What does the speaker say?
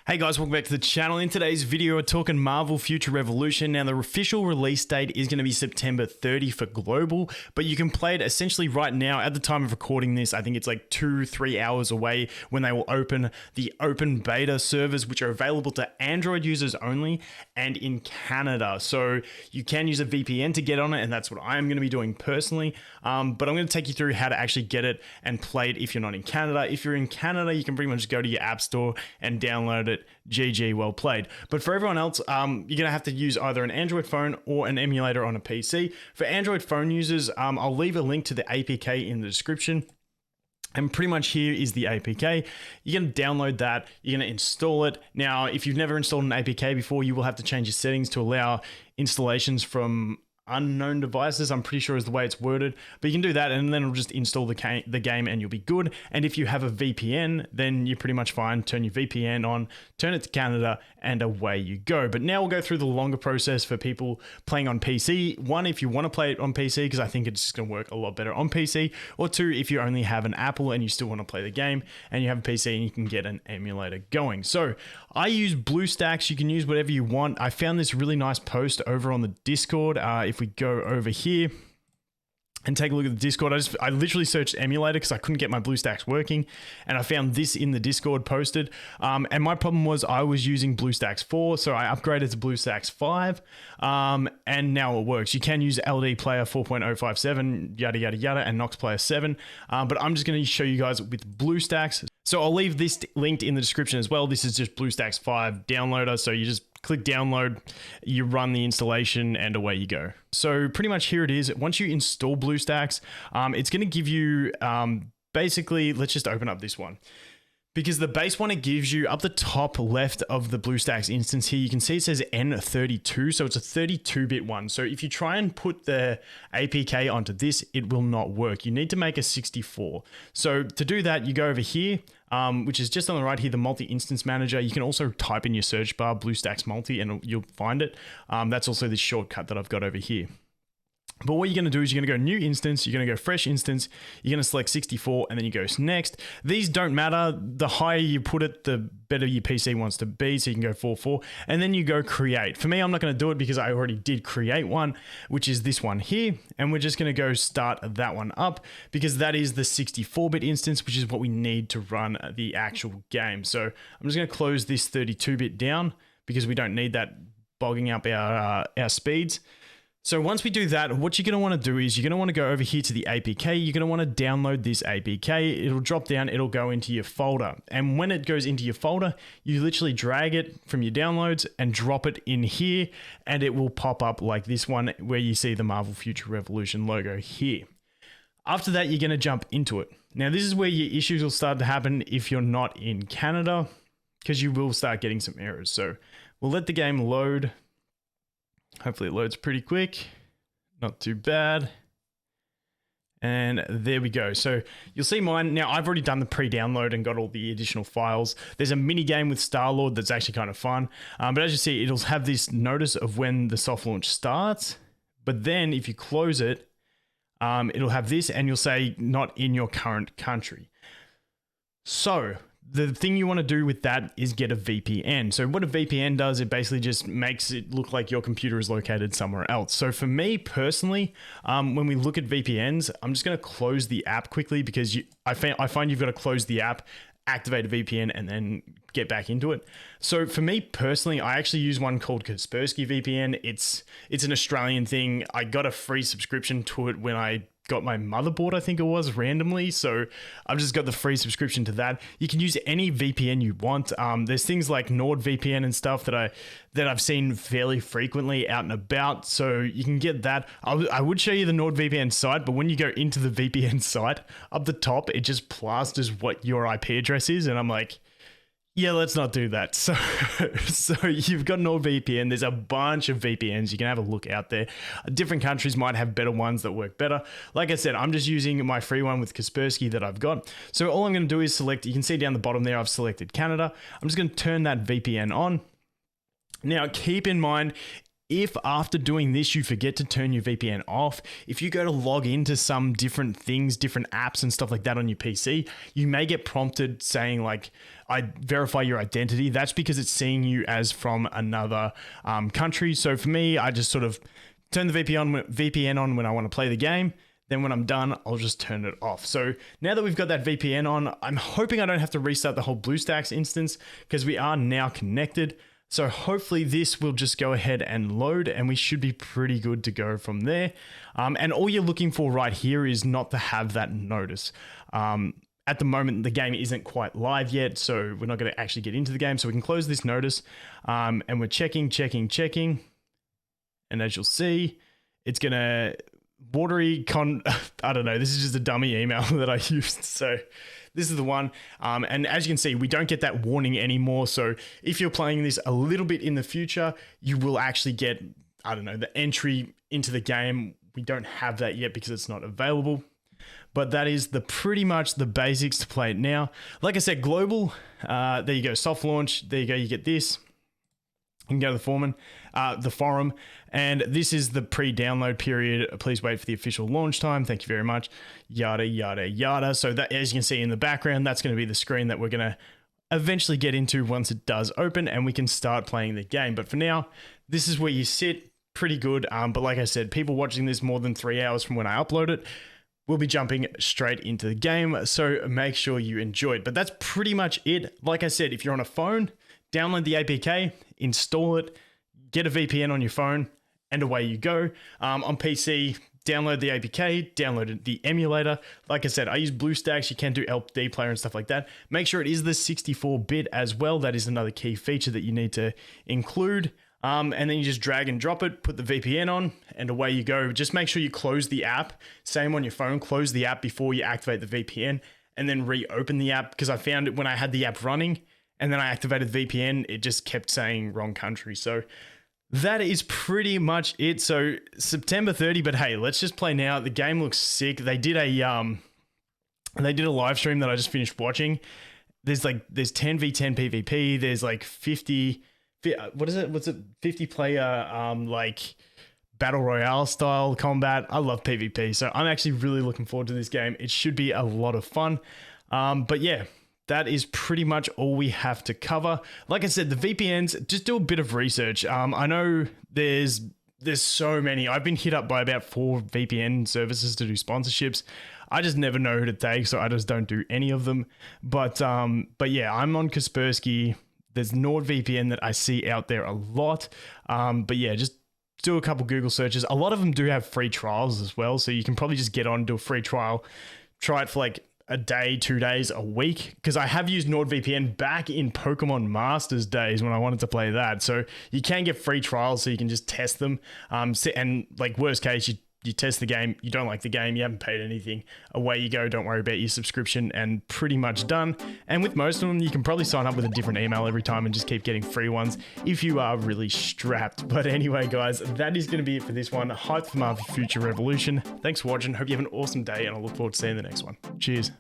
Hey guys, welcome back to the channel. In today's video, we're talking Marvel Future Revolution. Now, the official release date is going to be September 30 for global, but you can play it essentially right now. At the time of recording this, I think it's like 2-3 hours away when they will open the open beta servers, which are available to Android users only and in Canada. So you can use a VPN to get on it, and that's what I'm going to be doing personally. But I'm going to take you through how to actually get it and play it if you're not in Canada. If you're in Canada, you can pretty much go to your app store and download it. GG, well played. But for everyone else, you're going to have to use either an Android phone or an emulator on a PC. For Android phone users, I'll leave a link to the APK in the description. And pretty much here is the APK. You're going to download that. You're going to install it. Now, if you've never installed an APK before, you will have to change your settings to allow installations from unknown devices, I'm pretty sure is the way it's worded, but you can do that and then it'll just install the game and you'll be good. And if you have a VPN, then you're pretty much fine. Turn your VPN on, turn it to Canada, and away you go. But now we'll go through the longer process for people playing on PC. One, if you want to play it on PC, because I think it's just going to work a lot better on PC, or two, if you only have an Apple and you still want to play the game and you have a PC and you can get an emulator going. So I use BlueStacks. You can use whatever you want. I found this really nice post over on the Discord. If we go over here and take a look at the Discord, I literally searched emulator because I couldn't get my BlueStacks working, and I found this in the Discord posted. And my problem was I was using BlueStacks 4, so I upgraded to BlueStacks 5, and now it works. You can use LD Player 4.057, yada yada yada, and Nox Player 7, but I'm just going to show you guys with BlueStacks. So I'll leave this linked in the description as well. This is just BlueStacks 5 downloader, so you just click download, you run the installation, and away you go. So pretty much here it is. Once you install BlueStacks, it's going to give you, basically, let's just open up this one. Because the base one it gives you up the top left of the BlueStacks instance here, you can see it says N32, so it's a 32-bit one. So if you try and put the APK onto this, it will not work. You need to make a 64. So to do that, you go over here, which is just on the right here, the multi-instance manager. You can also type in your search bar BlueStacks multi and you'll find it. That's also this shortcut that I've got over here. But what you're going to do is you're going to go new instance, you're going to go fresh instance, you're going to select 64, and then you go next. These don't matter. The higher you put it, the better your PC wants to be, so you can go 4.4, and then you go create. For me, I'm not going to do it because I already did create one, which is this one here, and we're just going to go start that one up because that is the 64-bit instance, which is what we need to run the actual game. So I'm just going to close this 32-bit down because we don't need that bogging up our speeds. So once we do that, what you're going to want to do is you're going to want to go over here to the APK. You're going to want to download this APK. It'll drop down. It'll go into your folder. And when it goes into your folder, you literally drag it from your downloads and drop it in here. And it will pop up like this one where you see the Marvel Future Revolution logo here. After that, you're going to jump into it. Now, this is where your issues will start to happen if you're not in Canada, because you will start getting some errors. So we'll let the game load. Hopefully it loads pretty quick, not too bad. And there we go. So you'll see mine. Now I've already done the pre-download and got all the additional files. There's a mini game with Star-Lord that's actually kind of fun. But as you see, it'll have this notice of when the soft launch starts. But then if you close it, it'll have this and you'll say not in your current country. So the thing you want to do with that is get a VPN. So what a VPN does, it basically just makes it look like your computer is located somewhere else. So for me personally, when we look at VPNs, I'm just going to close the app quickly because I find you've got to close the app, activate a VPN, and then get back into it. So for me personally, I actually use one called Kaspersky VPN. It's an Australian thing. I got a free subscription to it when I got my motherboard, I think it was, randomly. So I've just got the free subscription to that. You can use any VPN you want. There's things like NordVPN and stuff that I've seen fairly frequently out and about. So you can get that. I would show you the NordVPN site, but when you go into the VPN site, up the top, it just plasters what your IP address is. And I'm like, yeah, let's not do that. So you've got NordVPN. There's a bunch of VPNs. You can have a look out there. Different countries might have better ones that work better. Like I said, I'm just using my free one with Kaspersky that I've got. So all I'm going to do is select, you can see down the bottom there, I've selected Canada. I'm just going to turn that VPN on. Now, keep in mind, If after doing this you forget to turn your VPN off, if you go to log into some different things, different apps and stuff like that on your PC, you may get prompted saying like, I verify your identity. That's because it's seeing you as from another country. So for me, I just sort of turn the VPN on when I want to play the game. Then when I'm done, I'll just turn it off. So now that we've got that VPN on, I'm hoping I don't have to restart the whole BlueStacks instance because we are now connected. So hopefully this will just go ahead and load and we should be pretty good to go from there. And all you're looking for right here is not to have that notice. At the moment, the game isn't quite live yet, so we're not going to actually get into the game. So we can close this notice and we're checking. And as you'll see, it's going to I don't know, this is just a dummy email that I used. So this is the one. And as you can see, we don't get that warning anymore. So if you're playing this a little bit in the future, you will actually get, I don't know, the entry into the game. We don't have that yet because it's not available. But that is pretty much the basics to play it now. Like I said, global, there you go, soft launch. There you go, you get this. You can go to the forum, and this is the pre-download period. Please wait for the official launch time. Thank you very much. Yada, yada, yada. So that, as you can see in the background, that's going to be the screen that we're going to eventually get into once it does open and we can start playing the game. But for now, this is where you sit. Pretty good. But like I said, people watching this more than 3 hours from when I upload it, we'll be jumping straight into the game. So make sure you enjoy it. But that's pretty much it. Like I said, if you're on a phone, download the APK, install it, get a VPN on your phone, and away you go. On PC, download the APK, download the emulator. Like I said, I use BlueStacks. You can do LD player and stuff like that. Make sure it is the 64-bit as well. That is another key feature that you need to include. And then you just drag and drop it, put the VPN on, and away you go. Just make sure you close the app. Same on your phone, close the app before you activate the VPN, and then reopen the app, because I found it when I had the app running, and then I activated VPN, it just kept saying wrong country. So that is pretty much it. So September 30, but hey, let's just play now. The game looks sick. They did a live stream that I just finished watching. There's 10v10 PvP. There's like 50 player like battle royale style combat. I love PvP, so I'm actually really looking forward to this game. It should be a lot of fun. But yeah, that is pretty much all we have to cover. Like I said, the VPNs, just do a bit of research. I know there's so many. I've been hit up by about 4 VPN services to do sponsorships. I just never know who to take, so I just don't do any of them. But yeah, I'm on Kaspersky. There's NordVPN that I see out there a lot. But yeah, just do a couple Google searches. A lot of them do have free trials as well, so you can probably just get on, do a free trial, try it for like a day, 2 days, a week, because I have used NordVPN back in Pokemon Masters days when I wanted to play that. So you can get free trials, so you can just test them. And like worst case, you test the game, you don't like the game, you haven't paid anything, away you go, don't worry about your subscription, and pretty much done. And with most of them, you can probably sign up with a different email every time and just keep getting free ones if you are really strapped. But anyway, guys, that is going to be it for this one. Hype for Marvel Future Revolution. Thanks for watching. Hope you have an awesome day, and I look forward to seeing the next one. Cheers.